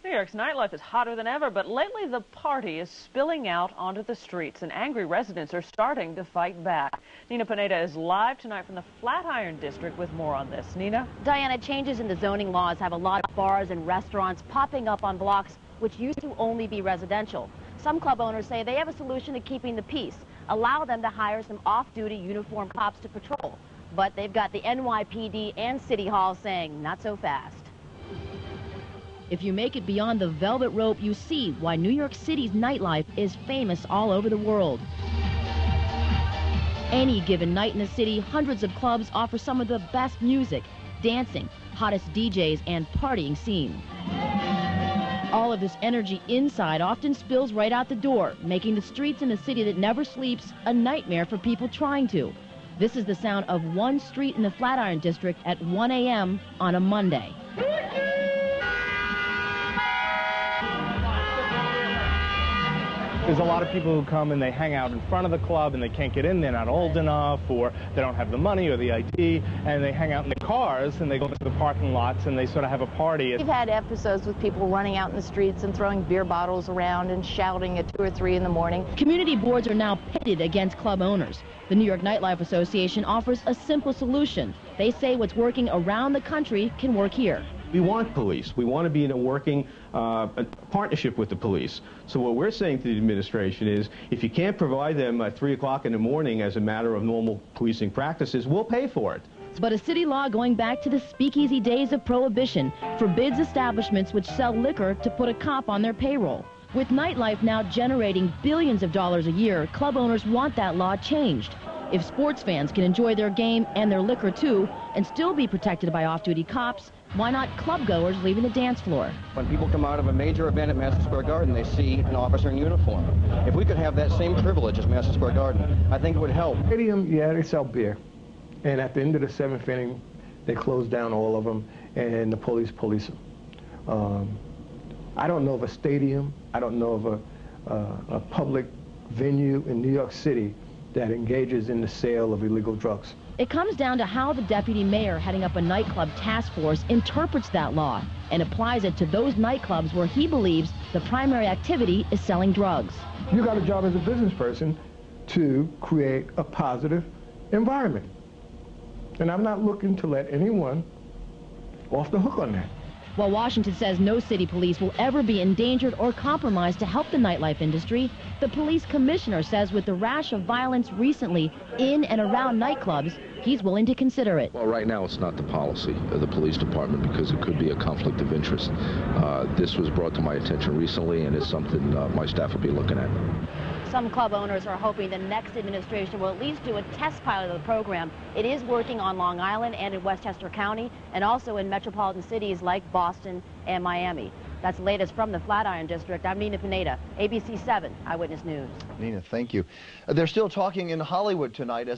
New York's nightlife is hotter than ever, but lately the party is spilling out onto the streets, and angry residents are starting to fight back. Nina Pineda is live tonight from the Flatiron District with more on this. Nina? Diana, changes in the zoning laws have a lot of bars and restaurants popping up on blocks which used to only be residential. Some club owners say they have a solution to keeping the peace. Allow them to hire some off-duty uniformed cops to patrol. But they've got the NYPD and City Hall saying not so fast. If you make it beyond the velvet rope, you see why New York City's nightlife is famous all over the world. Any given night in the city, hundreds of clubs offer some of the best music, dancing, hottest DJs, and partying scene. All of this energy inside often spills right out the door, making the streets in a city that never sleeps a nightmare for people trying to. This is the sound of one street in the Flatiron District at 1 a.m. on a Monday. There's a lot of people who come and they hang out in front of the club and they can't get in, they're not old enough, or they don't have the money or the ID, and they hang out in the cars and they go into the parking lots and they sort of have a party. We've had episodes with people running out in the streets and throwing beer bottles around and shouting at 2 or 3 in the morning. Community boards are now pitted against club owners. The New York Nightlife Association offers a simple solution. They say what's working around the country can work here. We want police. We want to be in a working partnership with the police. So what we're saying to the administration is, if you can't provide them at 3 o'clock in the morning as a matter of normal policing practices, we'll pay for it. But a city law going back to the speakeasy days of Prohibition forbids establishments which sell liquor to put a cop on their payroll. With nightlife now generating billions of dollars a year, club owners want that law changed. If sports fans can enjoy their game and their liquor too, and still be protected by off-duty cops, why not club-goers leaving the dance floor? When people come out of a major event at Madison Square Garden, they see an officer in uniform. If we could have that same privilege as Madison Square Garden, I think it would help. Stadium, yeah, they sell beer. And at the end of the 7th inning, they close down all of them, and the police them. I don't know of a stadium, I don't know of a public venue in New York City that engages in the sale of illegal drugs. It comes down to how the deputy mayor heading up a nightclub task force interprets that law and applies it to those nightclubs where he believes the primary activity is selling drugs. You got a job as a business person to create a positive environment. And I'm not looking to let anyone off the hook on that. While Washington says no city police will ever be endangered or compromised to help the nightlife industry, the police commissioner says with the rash of violence recently in and around nightclubs, he's willing to consider it. Well, right now it's not the policy of the police department because it could be a conflict of interest. This was brought to my attention recently, and it's something my staff will be looking at. Some club owners are hoping the next administration will at least do a test pilot of the program. It is working on Long Island and in Westchester County, and also in metropolitan cities like Boston and Miami. That's the latest from the Flatiron District. I'm Nina Pineda, ABC 7 Eyewitness News. Nina, thank you. They're still talking in Hollywood tonight as